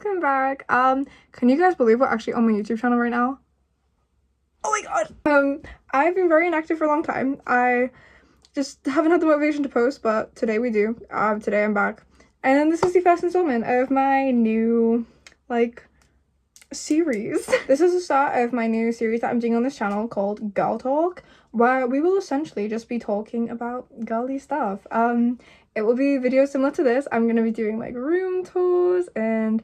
welcome back. Can you guys believe we're actually on my YouTube channel right now? Oh my god. I've been very inactive for a long time. I just haven't had the motivation to post, but today we do. Today I'm back. And this is the first installment of my new, series. This is the start of my new series that I'm doing on this channel called Girl Talk, where we will essentially just be talking about girly stuff. It will be videos similar to this. I'm gonna be doing room tours and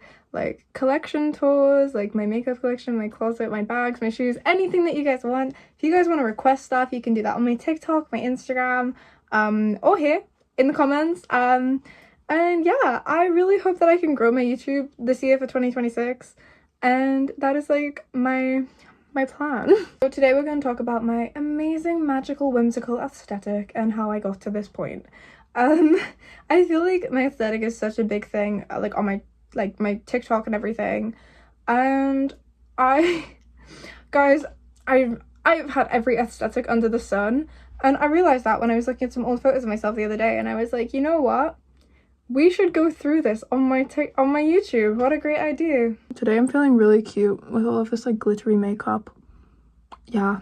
collection tours, my makeup collection, my closet, my bags, my shoes, anything that you guys want. If you guys want to request stuff, you can do that on my TikTok, my Instagram, or here in the comments. And yeah, I really hope that I can grow my YouTube this year for 2026, and that is my plan. So today we're going to talk about my amazing, magical, whimsical aesthetic and how I got to this point. I feel like my aesthetic is such a big thing, on my TikTok and everything, and guys, I've had every aesthetic under the sun, and I realized that when I was looking at some old photos of myself the other day, and I was like, you know what? We should go through this on my YouTube. What a great idea. Today I'm feeling really cute with all of this glittery makeup. Yeah.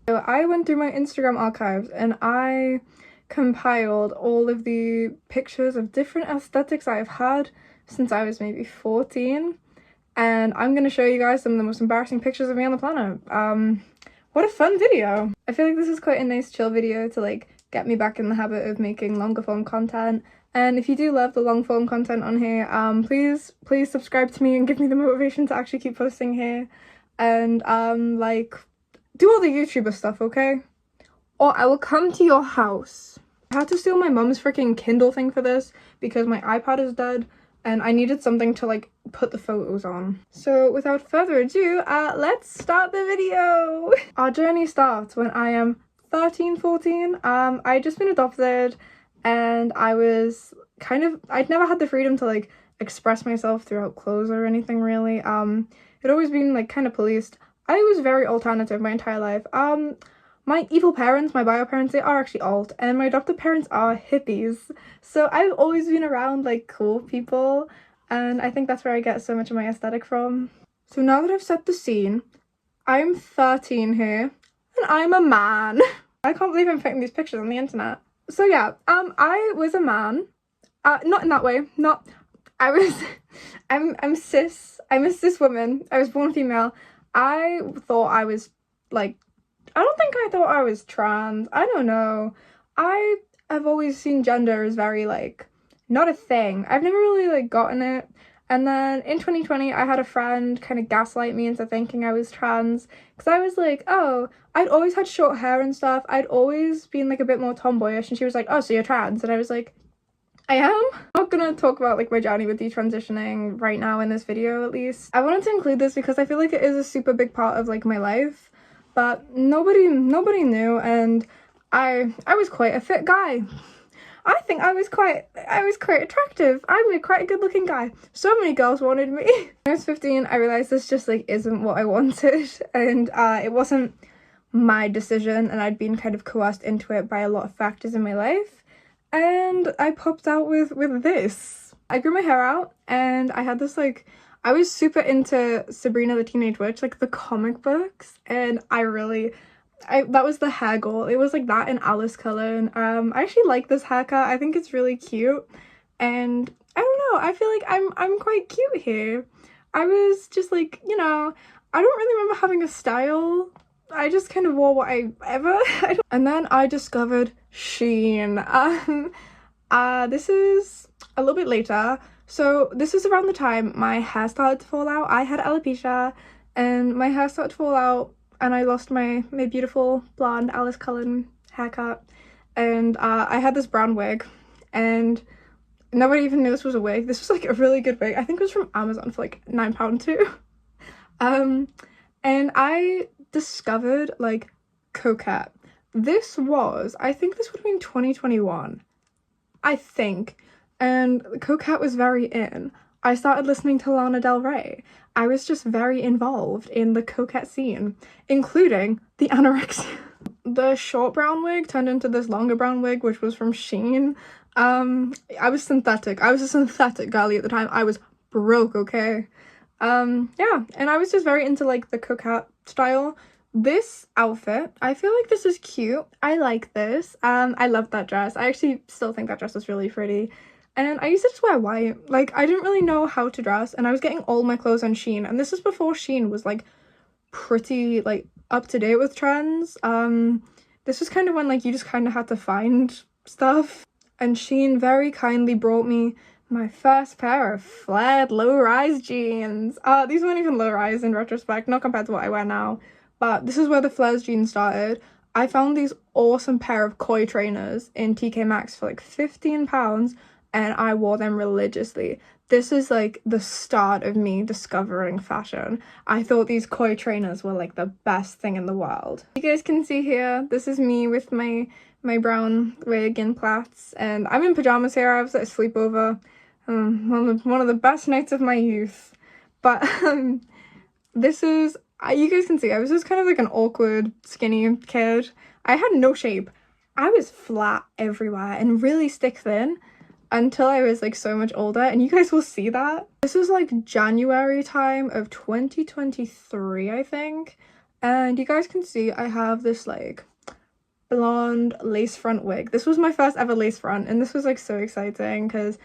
So I went through my Instagram archives and I compiled all of the pictures of different aesthetics I've had since I was maybe 14. And I'm going to show you guys some of the most embarrassing pictures of me on the planet. What a fun video. I feel like this is quite a nice chill video to get me back in the habit of making longer form content. And if you do love the long form content on here, please subscribe to me and give me the motivation to actually keep posting here. And do all the YouTuber stuff, okay? Or I will come to your house. I had to steal my mum's freaking Kindle thing for this because my iPad is dead and I needed something to put the photos on. So without further ado, let's start the video. Our journey starts when I am 13, 14. I'd just been adopted. And I'd never had the freedom to express myself throughout clothes or anything really. It'd always been kind of policed. I was very alternative my entire life. My evil parents, my bio parents, they are actually alt, and my adopted parents are hippies. So I've always been around cool people, and I think that's where I get so much of my aesthetic from. So now that I've set the scene, I'm 13 here, and I'm a man. I can't believe I'm putting these pictures on the internet. So yeah, I was a man, not in that way, I'm cis, I'm a cis woman, I was born female. I thought I was, I don't think I thought I was trans, I don't know. I have always seen gender as very, not a thing. I've never really, gotten it. And then in 2020, I had a friend kind of gaslight me into thinking I was trans, because I was like, oh, I'd always had short hair and stuff. I'd always been a bit more tomboyish, and she was like, oh, so you're trans? And I was like, I am. I'm not gonna talk about my journey with detransitioning right now in this video, at least. I wanted to include this because I feel like it is a super big part of my life, but nobody knew, and I was quite a fit guy. I think I was quite attractive. I'm quite a good looking guy. So many girls wanted me. When I was 15, I realized this just isn't what I wanted, and it wasn't my decision, and I'd been kind of coerced into it by a lot of factors in my life, and I popped out with this. I grew my hair out, and I had this I was super into Sabrina the Teenage Witch, the comic books, and that was the hair goal. It was that in Alice color, and I actually like this haircut. I think it's really cute, and I don't know, I feel I'm quite cute here. I was just I don't really remember having a style. I just kind of wore whatever. And then I discovered Shein. This is a little bit later. So this is around the time my hair started to fall out. I had alopecia, and my hair started to fall out, and I lost my beautiful blonde Alice Cullen haircut, and I had this brown wig, and nobody even knew this was a wig. This was a really good wig. I think it was from Amazon for £9 too. And I discovered coquette. I think this would have been 2021, I think, and coquette was very in. I started listening to Lana Del Rey. I was just very involved in the coquette scene, including the anorexia. The short brown wig turned into this longer brown wig, which was from Shein. I was synthetic. I was a synthetic girly at the time. I was broke, okay? Yeah, and I was just very into like the coquette style. This outfit, I feel like this is cute. I like this. I love that dress. I actually still think that dress is really pretty. And I used to just wear white. Like, I didn't really know how to dress, and I was getting all my clothes on Shein. And this is before Shein was like pretty like up to date with trends. This was kind of when like you just kind of had to find stuff. And Shein very kindly brought me my first pair of flared low-rise jeans. These weren't even low-rise in retrospect, not compared to what I wear now. But this is where the flares jeans started. I found these awesome pair of koi trainers in TK Maxx for like £15, and I wore them religiously. This is like the start of me discovering fashion. I thought these koi trainers were like the best thing in the world. You guys can see here, this is me with my brown wig and plaits, and I'm in pajamas here. I was at a sleepover. One of the best nights of my youth. But this is, you guys can see, I was just kind of like an awkward, skinny kid. I had no shape. I was flat everywhere and really stick thin until I was like so much older, and you guys will see that. This is like January time of 2023, I think. And you guys can see I have this like blonde lace front wig. This was my first ever lace front, and this was like so exciting because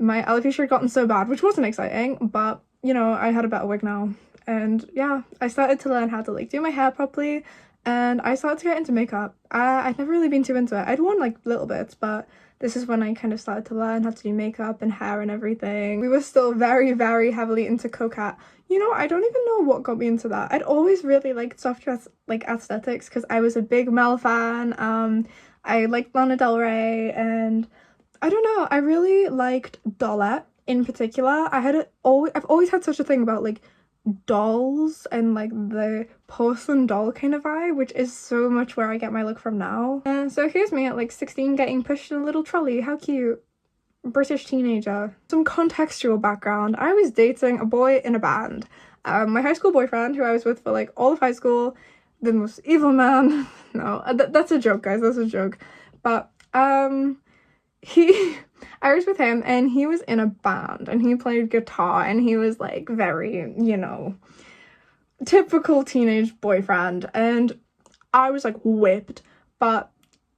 my alopecia had gotten so bad, which wasn't exciting, but you know, I had a better wig now. And yeah, I started to learn how to like do my hair properly, and I started to get into makeup. I'd never really been too into it. I'd worn like little bits, but this is when I kind of started to learn how to do makeup and hair and everything. We were still very, very heavily into coquette. You know, I don't even know what got me into that. I'd always really liked soft dress like aesthetics because I was a big Mel fan. I liked Lana Del Rey, and I don't know, I really liked Dollette in particular. I've always had such a thing about like dolls and like the porcelain doll kind of vibe, which is so much where I get my look from now. And so here's me at like 16 getting pushed in a little trolley. How cute. British teenager. Some contextual background. I was dating a boy in a band. My high school boyfriend, who I was with for like all of high school, the most evil man. No, that's a joke, guys. That's a joke. But I was with him, and he was in a band, and he played guitar, and he was like very, you know, typical teenage boyfriend, and I was like whipped. But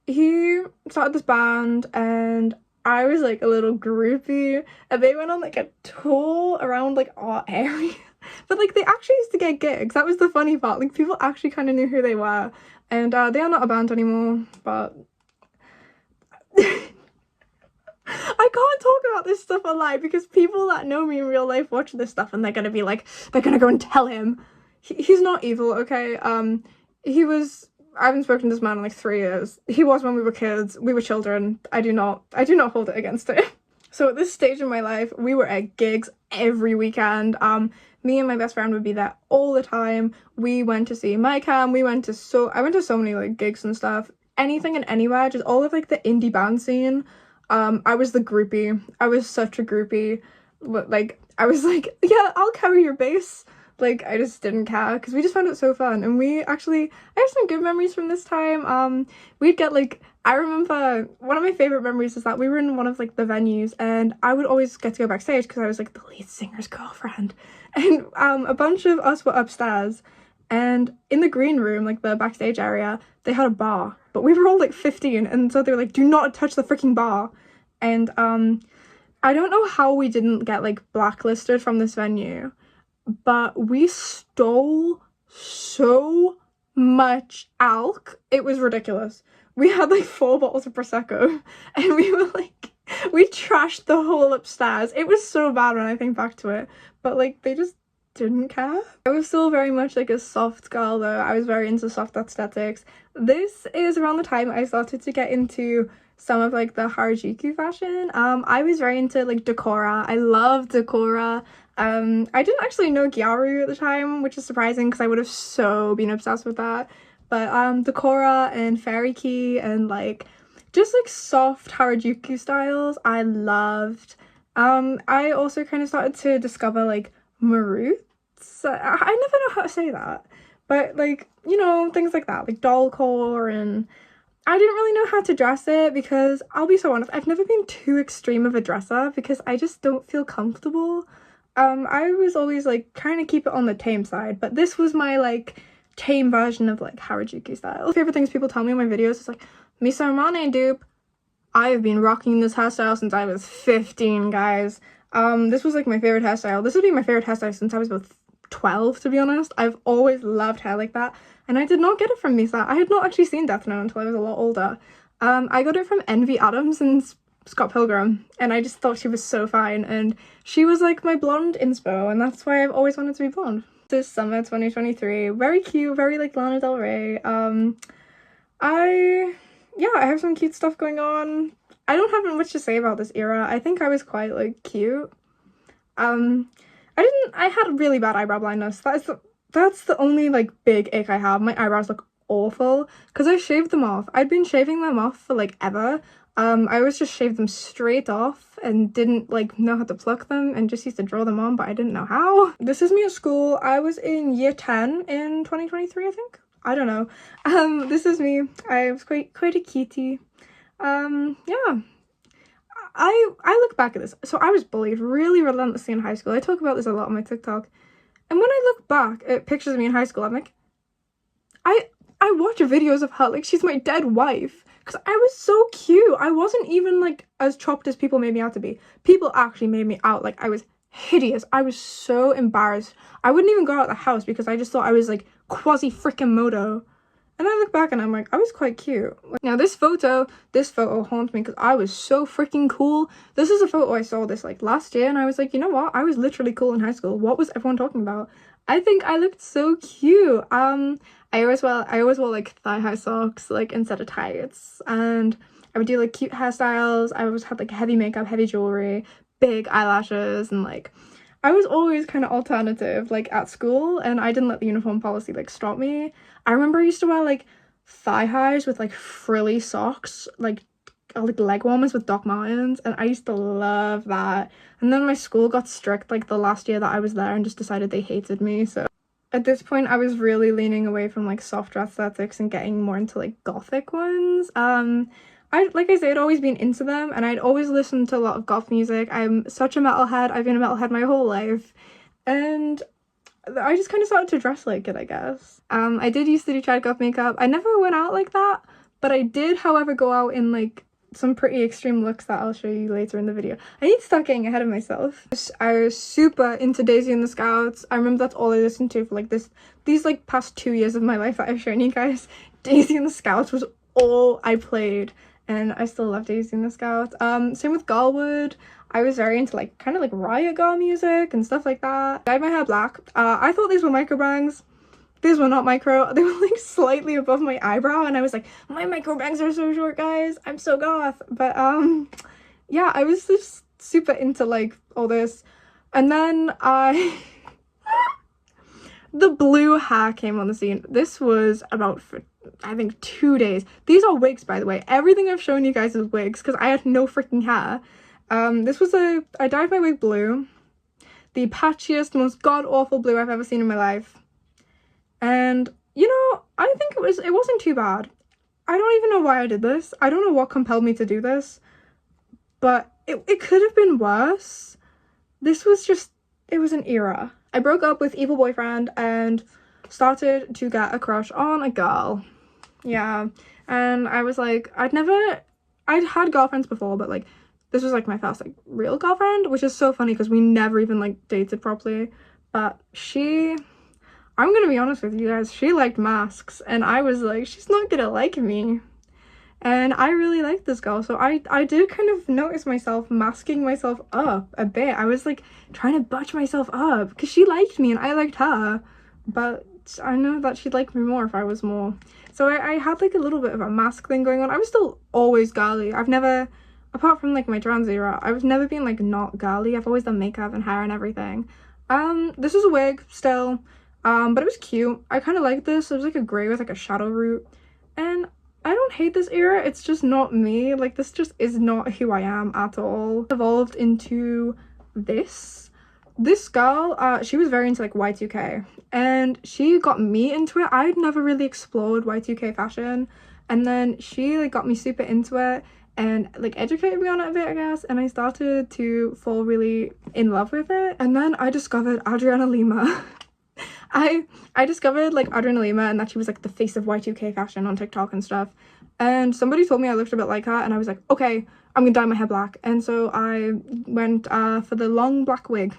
he started this band, and I was like a little groupie, and they went on like a tour around like our area. But like they actually used to get gigs. That was the funny part. Like people actually kind of knew who they were, and they are not a band anymore. But I can't talk about this stuff online because people that know me in real life watch this stuff, and they're gonna be like, they're gonna go and tell him. He's not evil, okay? I haven't spoken to this man in like 3 years. He was when we were kids. We were children. I do not hold it against him. So at this stage in my life, we were at gigs every weekend. Me and my best friend would be there all the time. We went to see My Cam. I went to so many like gigs and stuff. Anything and anywhere, just all of like the indie band scene. I was the groupie. I was such a groupie. Like, I was like, yeah, I'll carry your bass. Like, I just didn't care because we just found it so fun. And I have some good memories from this time. We'd get like, I remember one of my favorite memories is that we were in one of like the venues, and I would always get to go backstage because I was like the lead singer's girlfriend. And a bunch of us were upstairs, and in the green room, like the backstage area, they had a bar, but we were all like 15, and so they were like, do not touch the freaking bar. And I don't know how we didn't get like blacklisted from this venue, but we stole so much alk. It was ridiculous. We had like 4 bottles of Prosecco, and we trashed the whole upstairs. It was so bad when I think back to it, but like they just didn't care. I was still very much like a soft girl though. I was very into soft aesthetics. This is around the time I started to get into some of like the Harajuku fashion. I was very into like Decora. I love Decora. I didn't actually know Gyaru at the time, which is surprising because I would have so been obsessed with that. But Decora and Fairy Key and like just like soft Harajuku styles I loved. I also kind of started to discover like Maroots. I never know how to say that, but like, you know, things like that, like dollcore. And I didn't really know how to dress it because I'll be so honest, I've never been too extreme of a dresser because I just don't feel comfortable. I was always like trying to keep it on the tame side, but this was my like tame version of like Harajuku style. Favorite things people tell me in my videos is like, Misa Mane dupe. I've been rocking this hairstyle since I was 15, guys. This was like my favorite hairstyle. This would be my favorite hairstyle since I was about 12, to be honest. I've always loved hair like that, and I did not get it from Misa. I had not actually seen Death Note until I was a lot older. I got it from Envy Adams and Scott Pilgrim, and I just thought she was so fine, and she was like my blonde inspo, and that's why I've always wanted to be blonde. This summer 2023, very cute, very like Lana Del Rey. I have some cute stuff going on. I don't have much to say about this era. I think I was quite like cute. I had really bad eyebrow blindness. That's the only like big ick I have. My eyebrows look awful because I shaved them off. I'd been shaving them off for like ever. I always just shaved them straight off and didn't like know how to pluck them and just used to draw them on, but I didn't know how. This is me at school. I was in year 10 in 2023, I think. I don't know. This is me. I was quite a cutie. Yeah. I look back at this. So I was bullied really relentlessly in high school. I talk about this a lot on my TikTok. And when I look back at pictures of me in high school, I'm like, I watch videos of her like she's my dead wife. Because I was so cute. I wasn't even like as chopped as people made me out to be. People actually made me out like I was hideous. I was so embarrassed. I wouldn't even go out the house because I just thought I was like quasi freaking Moto. And I look back and I'm like, I was quite cute. Now this photo haunts me because I was so freaking cool. This is a photo I saw this like last year and I was like, you know what? I was literally cool in high school. What was everyone talking about? I think I looked so cute. I always wore like thigh-high socks like instead of tights, and I would do like cute hairstyles. I always had like heavy makeup, heavy jewelry, big eyelashes, and like I was always kind of alternative like at school, and I didn't let the uniform policy like stop me. I remember I used to wear like thigh highs with like frilly socks, like leg warmers with Doc Martens, and I used to love that. And then my school got strict like the last year that I was there and just decided they hated me, so at this point I was really leaning away from like soft aesthetics and getting more into like gothic ones. Like I said, I'd always been into them and I'd always listened to a lot of goth music. I'm such a metalhead. I've been a metalhead my whole life, and I just kind of started to dress like it, I guess. I did used to do trad goth makeup. I never went out like that, but I did, however, go out in like some pretty extreme looks that I'll show you later in the video. I need to start getting ahead of myself. I was super into Daisy and the Scouts. I remember that's all I listened to for like these like past 2 years of my life that I've shown you guys. Daisy and the Scouts was all I played, and I still love Daisy and the Scouts. Same with Garwood. I was very into like kind of like riot girl music and stuff like that. I dyed my hair black. I thought these were micro bangs. These were not micro. They were like slightly above my eyebrow, and I was like, my micro bangs are so short, guys. I'm so goth. But yeah, I was just super into like all this. And then the blue hair came on the scene. This was about for I think 2 days. These are wigs, by the way. Everything I've shown you guys is wigs because I had no freaking hair. I dyed my wig blue. The patchiest, most god-awful blue I've ever seen in my life. And, you know, I think it wasn't too bad. I don't even know why I did this. I don't know what compelled me to do this. But it could have been worse. This was just, it was an era. I broke up with evil boyfriend and started to get a crush on a girl. Yeah. And I was like, I'd had girlfriends before, but like, this was like my first like real girlfriend, which is so funny because we never even like dated properly. But I'm gonna be honest with you guys, she liked masks, and I was like, she's not gonna like me. And I really liked this girl, so I did kind of notice myself masking myself up a bit. I was like trying to butch myself up because she liked me and I liked her, but I know that she'd like me more if I was more. So I had like a little bit of a mask thing going on. I was still always girly. I've never, apart from like my trans era, I've never been like not girly. I've always done makeup and hair and everything. This was a wig still. But it was cute. I kind of liked this. It was like a grey with like a shadow root, and I don't hate this era. It's just not me. Like, this just is not who I am at all. Evolved into this girl. She was very into like Y2K, and she got me into it. I'd never really explored Y2K fashion, and then she like got me super into it, and like educated me on it a bit, I guess, and I started to fall really in love with it. And then I discovered Adriana Lima. I discovered like Adriana Lima and that she was like the face of Y2K fashion on TikTok and stuff, and somebody told me I looked a bit like her, and I was like, okay, I'm gonna dye my hair black. And so I went for the long black wig,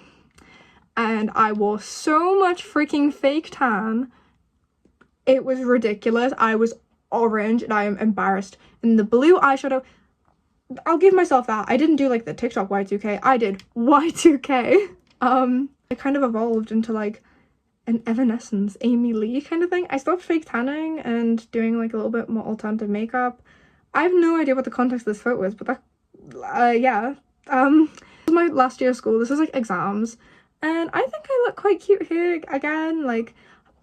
and I wore so much freaking fake tan. It was ridiculous. I was orange and I am embarrassed. And the blue eyeshadow, I'll give myself that. I didn't do like the TikTok Y2K, I did Y2K. I kind of evolved into like an Evanescence, Amy Lee kind of thing. I stopped fake tanning and doing like a little bit more alternative makeup. I have no idea what the context of this photo is, but that, yeah. This was my last year of school. This was like exams, and I think I look quite cute here again. Like,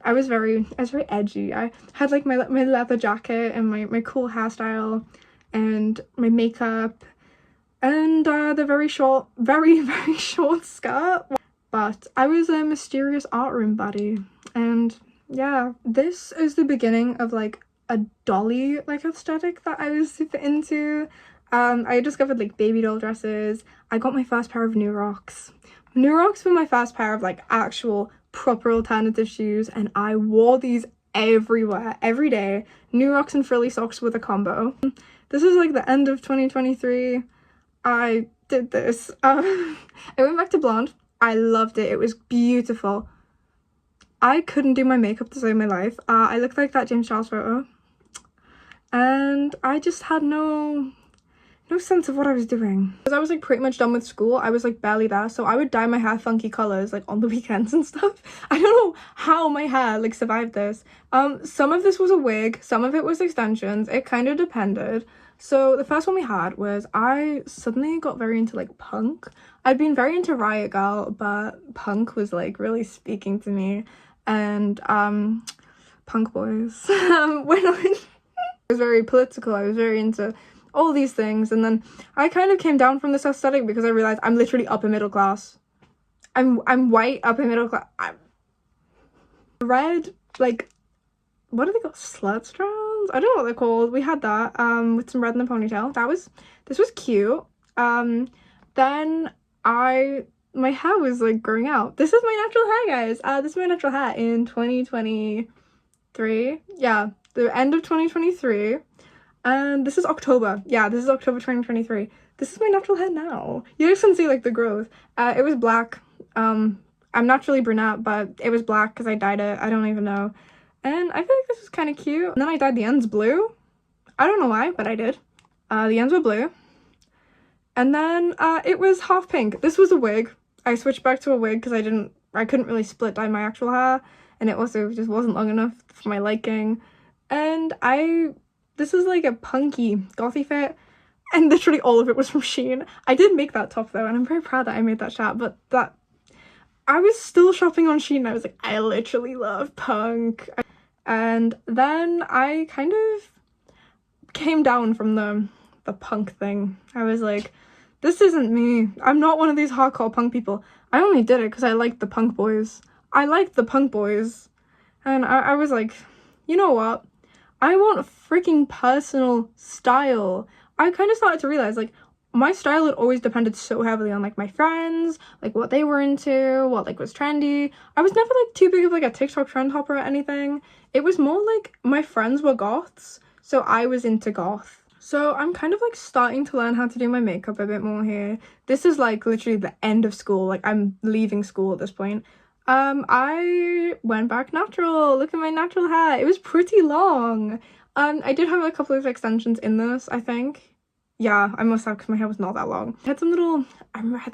I was very edgy. I had like my leather jacket and my cool hairstyle and my makeup and the very short skirt. But I was a mysterious art room baddie, and yeah, this is the beginning of like a dolly like aesthetic that I was super into. I discovered like baby doll dresses. I got my first pair of New Rocks. New Rocks were my first pair of like actual proper alternative shoes, and I wore these everywhere, every day. New Rocks and frilly socks with a combo. This is like the end of 2023. I did this. I went back to blonde. I loved it. It was beautiful. I couldn't do my makeup to save my life. I looked like that James Charles photo, and I just had no sense of what I was doing. Because I was like pretty much done with school, I was like barely there, so I would dye my hair funky colors like on the weekends and stuff. I don't know how my hair like survived this. Some of this was a wig, some of it was extensions, it kind of depended. So the first one we had was, I suddenly got very into like punk. I'd been very into Riot Girl, but punk was like really speaking to me. And punk boys. When I was very political, I was very into all these things, and then I kind of came down from this aesthetic because I realized I'm literally upper middle class. I'm white, upper middle class. I'm red, like, what do they call, slut strands? I don't know what they're called. We had that with some red in the ponytail. This was cute. Then my hair was like growing out. This is my natural hair, guys. This is my natural hair in 2023. Yeah, the end of 2023. And this is October. Yeah, this is October 2023. This is my natural hair now. You guys can see like the growth. It was black. I'm naturally brunette, but it was black because I dyed it. I don't even know. And I feel like this was kind of cute. And then I dyed the ends blue. I don't know why, but I did. The ends were blue. And then it was half pink. This was a wig. I switched back to a wig because I couldn't really split dye my actual hair, and it also just wasn't long enough for my liking. And this is like a punky gothy fit, and literally all of it was from Shein. I did make that top though, and I'm very proud that I made that shop, but I was still shopping on Shein, and I was like, I literally love punk. And then I kind of came down from the punk thing. I was like, this isn't me. I'm not one of these hardcore punk people. I only did it because I liked the punk boys. I liked the punk boys. And I was like, you know what? I want freaking personal style. I kind of started to realize, like, my style had always depended so heavily on, like, my friends, like, what they were into, what, like, was trendy. I was never, like, too big of, like, a TikTok trend hopper or anything. It was more, like, my friends were goths, so I was into goth. So I'm kind of, like, starting to learn how to do my makeup a bit more here. This is, like, literally the end of school. Like, I'm leaving school at this point. I went back natural. Look at my natural hair. It was pretty long. I did have a couple of extensions in this, I think. Yeah, I must have, because my hair was not that long. I had some little, I remember I had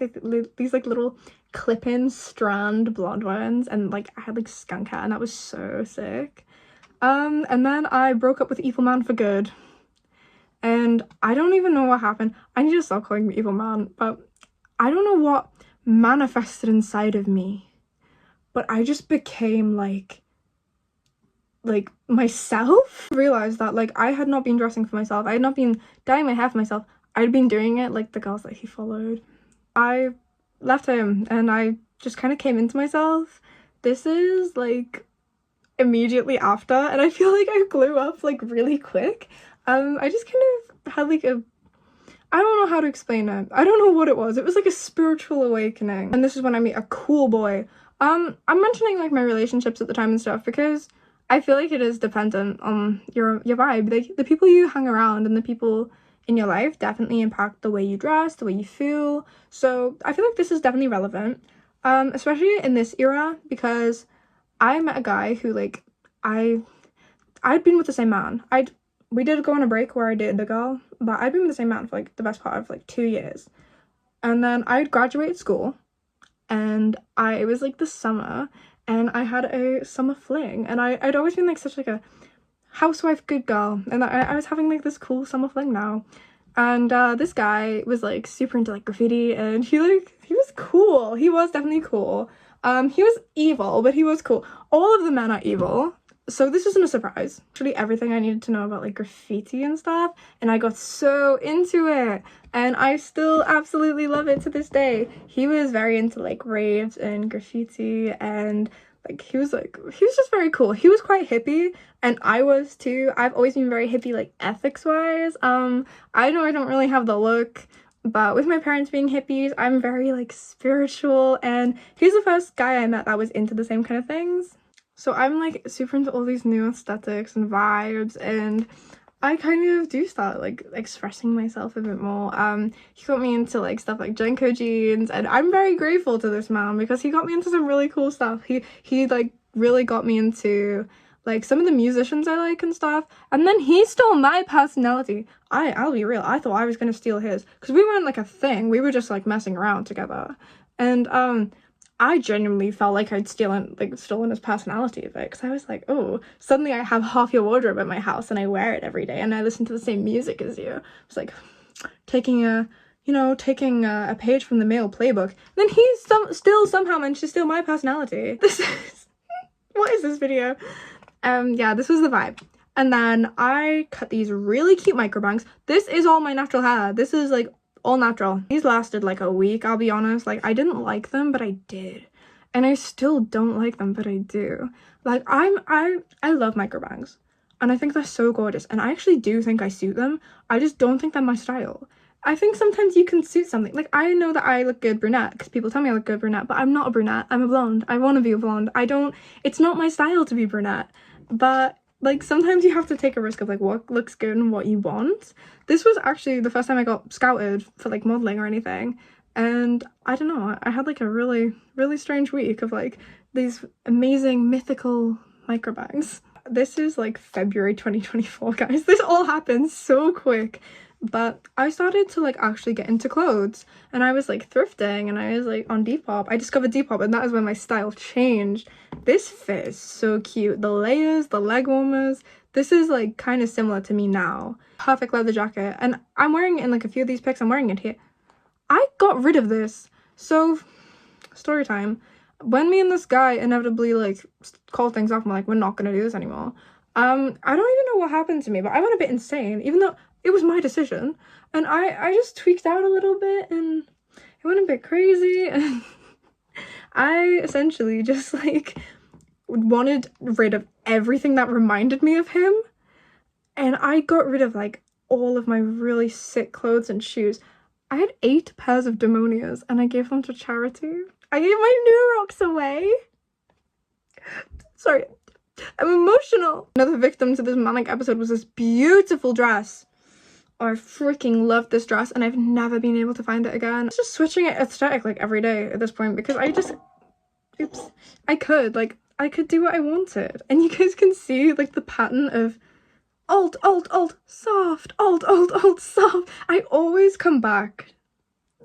these like little clip-in strand blonde ones, and like I had like skunk hair, and that was so sick. And then I broke up with Evil Man for good. And I don't even know what happened. I need to stop calling me Evil Man, but I don't know what manifested inside of me. But I just became like myself. I realized that like I had not been dressing for myself. I had not been dyeing my hair for myself. I'd been doing it like the girls that he followed. I left him and I just kind of came into myself. This is like immediately after, and I feel like I grew up like really quick. I just kind of had like a I don't know how to explain it. I don't know what it was. It was like a spiritual awakening. And this is when I meet a cool boy. I'm mentioning like my relationships at the time and stuff because I feel like it is dependent on your vibe. Like the people you hang around and the people in your life definitely impact the way you dress, the way you feel. So I feel like this is definitely relevant, especially in this era, because I met a guy who like I'd been with the same man. We did go on a break where I dated a girl, but I'd been with the same man for like the best part of like 2 years. And then I'd graduated school, and it was like the summer, and I had a summer fling, and I'd always been like such like a housewife good girl, and I was having like this cool summer fling now. And this guy was like super into like graffiti, and he was cool. He was definitely cool. He was evil, but he was cool. All of the men are evil, so this wasn't a surprise. Actually, everything I needed to know about like graffiti and stuff, and I got so into it, and I still absolutely love it to this day. He was very into like raves and graffiti, and like he was just very cool. He was quite hippie, and I was too. I've always been very hippie, like ethics wise. I know I don't really have the look, but with my parents being hippies, I'm very like spiritual, and he's the first guy I met that was into the same kind of things. So I'm like super into all these new aesthetics and vibes, and I kind of do start like expressing myself a bit more. He got me into like stuff like Jenko jeans, and I'm very grateful to this man because he got me into some really cool stuff. He like really got me into like some of the musicians I like and stuff, and then he stole my personality. I'll be real, I thought I was gonna steal his because we weren't like a thing. We were just like messing around together, and I genuinely felt like I'd stolen his personality a bit, because I was like, oh, suddenly I have half your wardrobe at my house and I wear it every day and I listen to the same music as you. It's like taking a page from the male playbook. And then he still somehow managed to steal my personality. What is this video? Yeah, this was the vibe. And then I cut these really cute microbangs. This is all my natural hair. This is like all natural. These lasted like a week, I'll be honest. Like I didn't like them, but I did. And I still don't like them, but I do. Like I love microbangs, and I think they're so gorgeous, and I actually do think I suit them. I just don't think they're my style. I think sometimes you can suit something. Like I know that I look good brunette because people tell me I look good brunette, but I'm not a brunette. I'm a blonde. I want to be a blonde. It's not my style to be brunette. But like sometimes you have to take a risk of like what looks good and what you want. This was actually the first time I got scouted for like modeling or anything, and I don't know, I had like a really strange week of like these amazing mythical microbags. This is like February 2024, guys. This all happened so quick. But I started to like actually get into clothes, and I was like thrifting, and I was like on Depop. I discovered Depop, and that is when my style changed. This fit is so cute. The layers, the leg warmers, this is like kind of similar to me now. Perfect leather jacket, and I'm wearing it in like a few of these pics. I'm wearing it here. I got rid of this. So story time. When me and this guy inevitably like called things off, I'm like, we're not gonna do this anymore. I don't even know what happened to me, but I went a bit insane, even though it was my decision, and I just tweaked out a little bit, and it went a bit crazy, and I essentially just like wanted rid of everything that reminded me of him, and I got rid of like all of my really sick clothes and shoes. I had 8 pairs of Demonias, and I gave them to charity. I gave my new rocks away. Sorry, I'm emotional. Another victim to this Manic episode was this beautiful dress. I freaking love this dress, and I've never been able to find it again. It's just switching it aesthetic like every day at this point, because I could do what I wanted. And you guys can see like the pattern of alt, soft, alt, soft. I always come back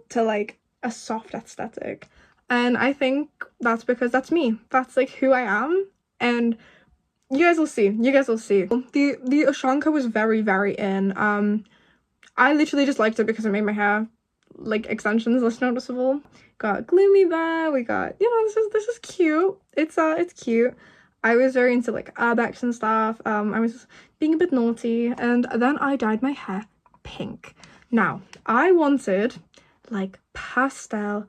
to like a soft aesthetic, and I think that's because that's me. That's like who I am, and you guys will see. The Ushanka was very in. I literally just liked it because it made my hair like extensions less noticeable. Got Gloomy Bear, we got, this is cute. It's cute. I was very into like urbex and stuff. I was being a bit naughty, and then I dyed my hair pink. Now, I wanted like pastel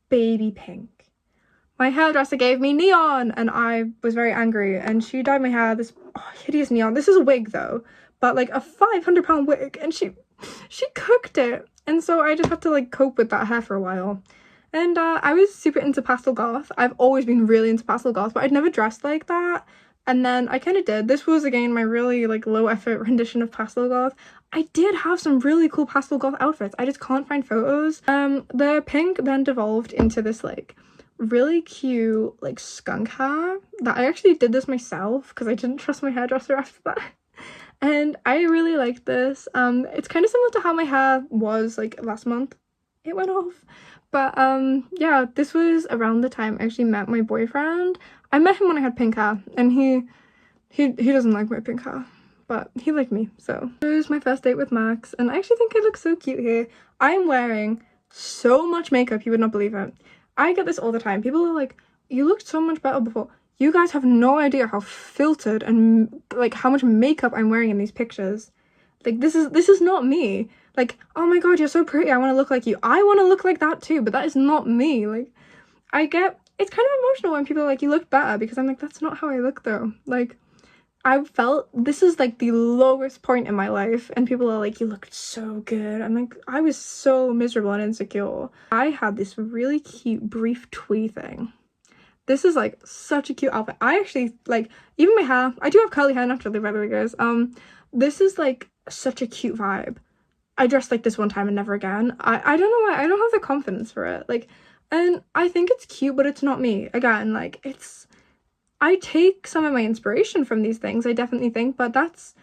baby pink. My hairdresser gave me neon, and I was very angry, and she dyed my hair this hideous neon. This is a wig though, but like a £500 wig, and she she cooked it. And so I just had to like cope with that hair for a while. And I was super into pastel goth. I've always been really into pastel goth, but I'd never dressed like that. And then I kind of did. This was, again, my really, like, low-effort rendition of pastel goth. I did have some really cool pastel goth outfits. I just can't find photos. The pink then devolved into this, like, really cute, like, skunk hair. That I actually did this myself because I didn't trust my hairdresser after that. And I really liked this. It's kind of similar to how my hair was, like, last month. It went off. But, yeah, this was around the time I actually met my boyfriend. I met him when I had pink hair, and he doesn't like my pink hair, but he liked me, so. It was my first date with Max, and I actually think I look so cute here. I'm wearing so much makeup, you would not believe it. I get this all the time. People are like, you looked so much better before. You guys have no idea how filtered and, like, how much makeup I'm wearing in these pictures. Like, this is not me. Like, oh my god, you're so pretty, I want to look like you. I want to look like that too, but that is not me. Like, it's kind of emotional when people are like, you look better, because I'm like, that's not how I look though. Like, I felt this is like the lowest point in my life, and people are like, you looked so good. I'm like, I was so miserable and insecure. I had this really cute brief twee thing. This is like such a cute outfit. I actually like, even my hair, I do have curly hair naturally, by the way, guys. This is like such a cute vibe. I dressed like this one time and never again. I don't know why, I don't have the confidence for it. Like, and I think it's cute, but it's not me. Again, like, I take some of my inspiration from these things, I definitely think, but that's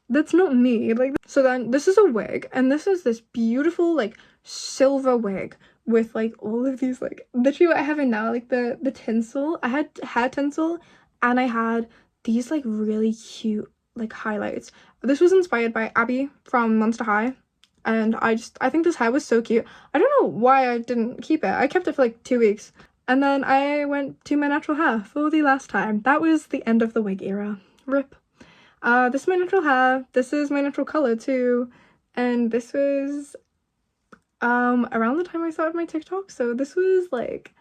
not me. Like, so then this is a wig, and this is this beautiful, like, silver wig with, like, all of these, like, literally what I have in now, like, the tinsel. I had hair tinsel, and I had these, like, really cute, like, highlights. This was inspired by Abby from Monster High. And I think this hair was so cute. I don't know why I didn't keep it. I kept it for like 2 weeks. And then I went to my natural hair for the last time. That was the end of the wig era. RIP. This is my natural hair. This is my natural color too. And this was around the time I started my TikTok. So this was like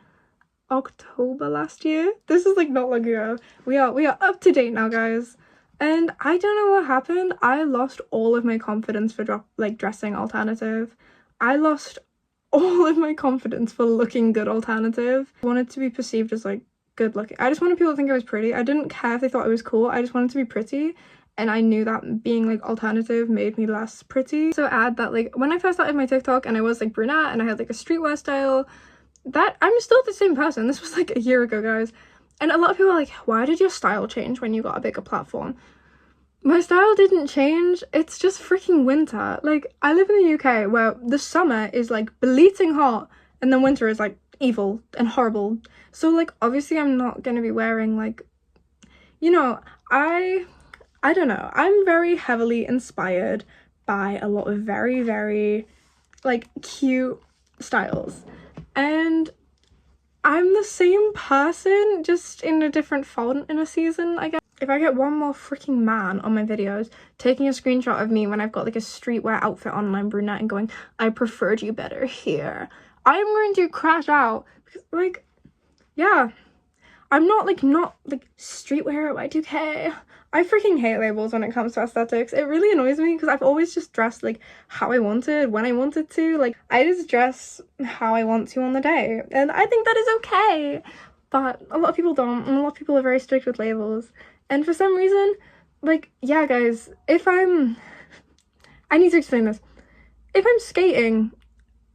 October last year. This is like not long ago. We are up to date now, guys. And I don't know what happened. I lost all of my confidence for dressing alternative. I lost all of my confidence for looking good alternative. I wanted to be perceived as like good looking. I just wanted people to think I was pretty. I didn't care if they thought I was cool. I just wanted to be pretty. And I knew that being like alternative made me less pretty. So add that like when I first started my TikTok and I was like brunette and I had like a streetwear style, that I'm still the same person. This was like a year ago, guys. And a lot of people are like, why did your style change when you got a bigger platform? My style didn't change. It's just freaking winter. Like, I live in the UK where the summer is like bleating hot and then winter is like evil and horrible. So like, obviously I'm not gonna be wearing like, you know, I don't know. I'm very heavily inspired by a lot of very, very like cute styles. And I'm the same person, just in a different font in a season, I guess. If I get one more freaking man on my videos taking a screenshot of me when I've got like a streetwear outfit on and I'm brunette and going, I preferred you better here, I'm going to crash out. Because like, yeah, I'm not like streetwear at Y2K. I freaking hate labels when it comes to aesthetics. It really annoys me because I've always just dressed like how I wanted, when I wanted to. Like, I just dress how I want to on the day. And I think that is okay. But a lot of people don't, and a lot of people are very strict with labels. And for some reason, like, yeah, guys, I need to explain this. If I'm skating,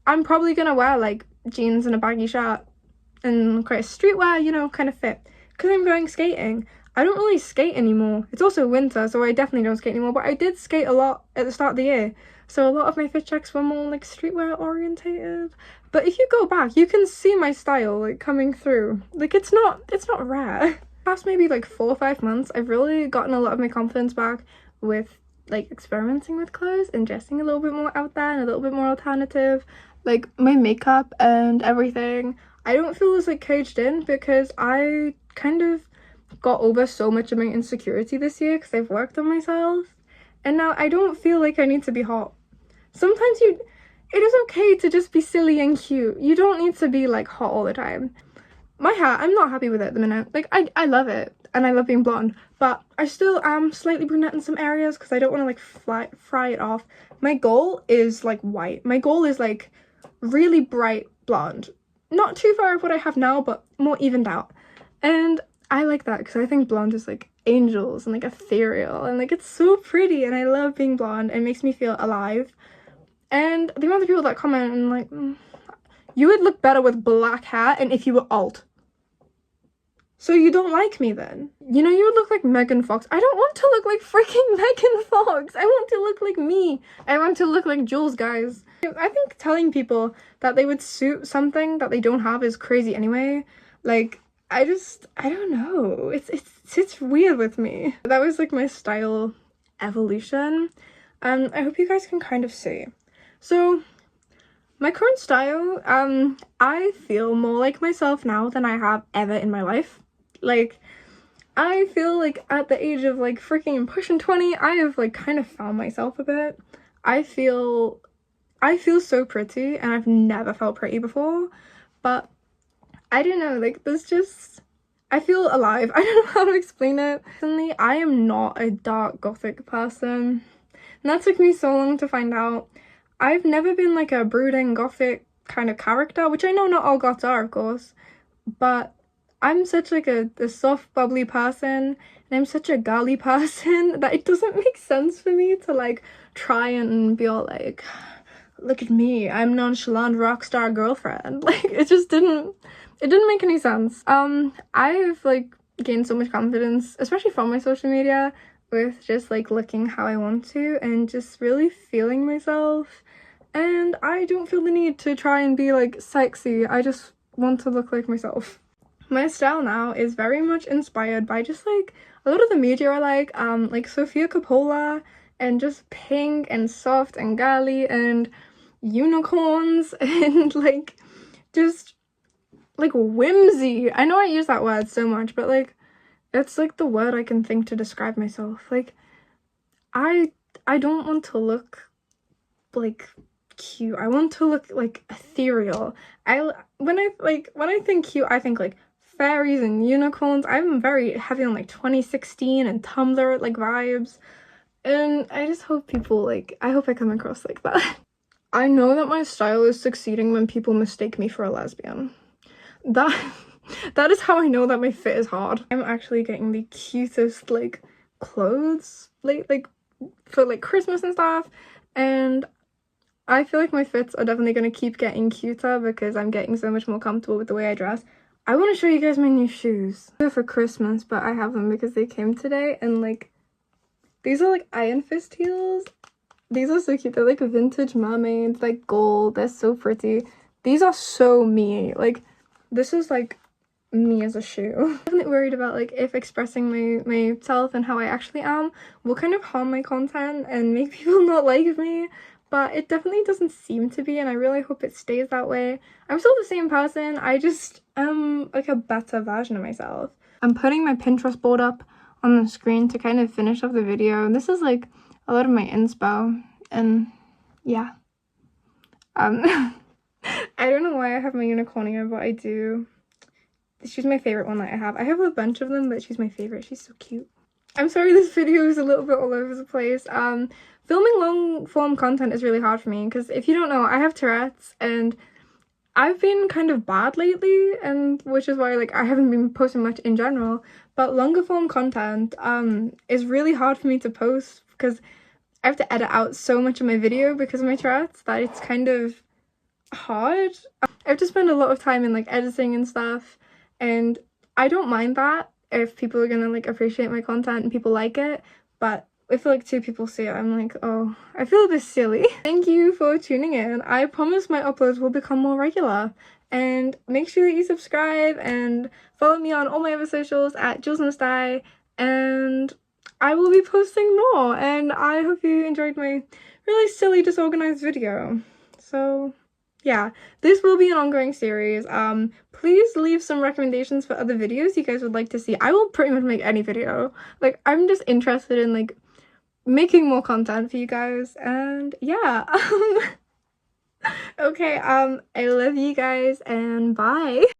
I'm probably gonna wear like jeans and a baggy shirt and quite a streetwear, you know, kind of fit. Because I'm going skating. I don't really skate anymore. It's also winter, so I definitely don't skate anymore, but I did skate a lot at the start of the year. So a lot of my fit checks were more like streetwear orientated. But if you go back, you can see my style like coming through. Like, it's not rare. Past maybe like 4 or 5 months, I've really gotten a lot of my confidence back with like experimenting with clothes and dressing a little bit more out there and a little bit more alternative. Like my makeup and everything, I don't feel as like caged in because I kind of got over so much of my insecurity this year because I've worked on myself, and now I don't feel like I need to be hot. Sometimes it is okay to just be silly and cute. You don't need to be like hot all the time. My hair, I'm not happy with it at the minute. Like, I love it. and I love being blonde, but I still am slightly brunette in some areas because I don't want to like fry it off. My goal is like white. My goal is like really bright blonde, not too far off what I have now, but more evened out. And I like that because I think blonde is like angels and like ethereal, and like it's so pretty, and I love being blonde. It makes me feel alive. And the amount of people that comment and like, you would look better with black hair and if you were alt. So you don't like me then? You know, you would look like Megan Fox. I don't want to look like freaking Megan Fox. I want to look like me. I want to look like Jules, guys. I think telling people that they would suit something that they don't have is crazy anyway. Like, I don't know. It's weird with me. That was like my style evolution. I hope you guys can kind of see. So my current style, I feel more like myself now than I have ever in my life. Like, I feel like at the age of like freaking pushing 20, I have like kind of found myself a bit. I feel so pretty, and I've never felt pretty before, but I don't know, like there's just, I feel alive. I don't know how to explain it. Personally, I am not a dark gothic person, and that took me so long to find out. I've never been like a brooding gothic kind of character, which I know not all goths are, of course, but I'm such like a soft, bubbly person, and I'm such a girly person that it doesn't make sense for me to like try and be all like, look at me, I'm nonchalant rock star girlfriend. Like, it didn't make any sense. I've like gained so much confidence, especially from my social media, with just like looking how I want to and just really feeling myself. And I don't feel the need to try and be like sexy. I just want to look like myself. My style now is very much inspired by just like a lot of the media I like Sofia Coppola, and just pink and soft and girly and unicorns and like just like whimsy. I know I use that word so much, but like it's like the word I can think to describe myself. Like I don't want to look like cute. I want to look like ethereal. When I think cute, I think like fairies and unicorns. I'm very heavy on like 2016 and Tumblr like vibes, and I just hope people like, I hope I come across like that. I know that my style is succeeding when people mistake me for a lesbian. That is how I know that my fit is hard. I'm actually getting the cutest like clothes like for like Christmas and stuff, and I feel like my fits are definitely going to keep getting cuter because I'm getting so much more comfortable with the way I dress. I want to show you guys my new shoes. They're for Christmas, but I have them because they came today, and like these are like Iron Fist heels. These are so cute. They're like vintage mermaids, like gold. They're so pretty. These are so me. Like, this is like me as a shoe. I'm definitely worried about like if expressing myself and how I actually am will kind of harm my content and make people not like me, but it definitely doesn't seem to be, and I really hope it stays that way. I'm still the same person, I just am like a better version of myself. I'm putting my Pinterest board up on the screen to kind of finish off the video. This is like a lot of my inspo, and yeah. I don't know why I have my unicornia, but I do. She's my favorite one that I have. I have a bunch of them, but she's my favorite. She's so cute. I'm sorry this video is a little bit all over the place. Filming long form content is really hard for me because if you don't know, I have Tourette's and I've been kind of bad lately, and which is why like I haven't been posting much in general, but longer form content is really hard for me to post because I have to edit out so much of my video because of my Tourette's that it's kind of hard. I have to spend a lot of time in like editing and stuff, and I don't mind that if people are gonna like appreciate my content and people like it, but if like 2 people see it, I'm like, oh, I feel a bit silly. Thank you for tuning in. I promise my uploads will become more regular, and make sure that you subscribe and follow me on all my other socials at JulesMustI, and I will be posting more, and I hope you enjoyed my really silly disorganized video. So yeah, this will be an ongoing series. Please leave some recommendations for other videos you guys would like to see. I will pretty much make any video. Like, I'm just interested in like making more content for you guys, and yeah. Okay, I love you guys, and bye.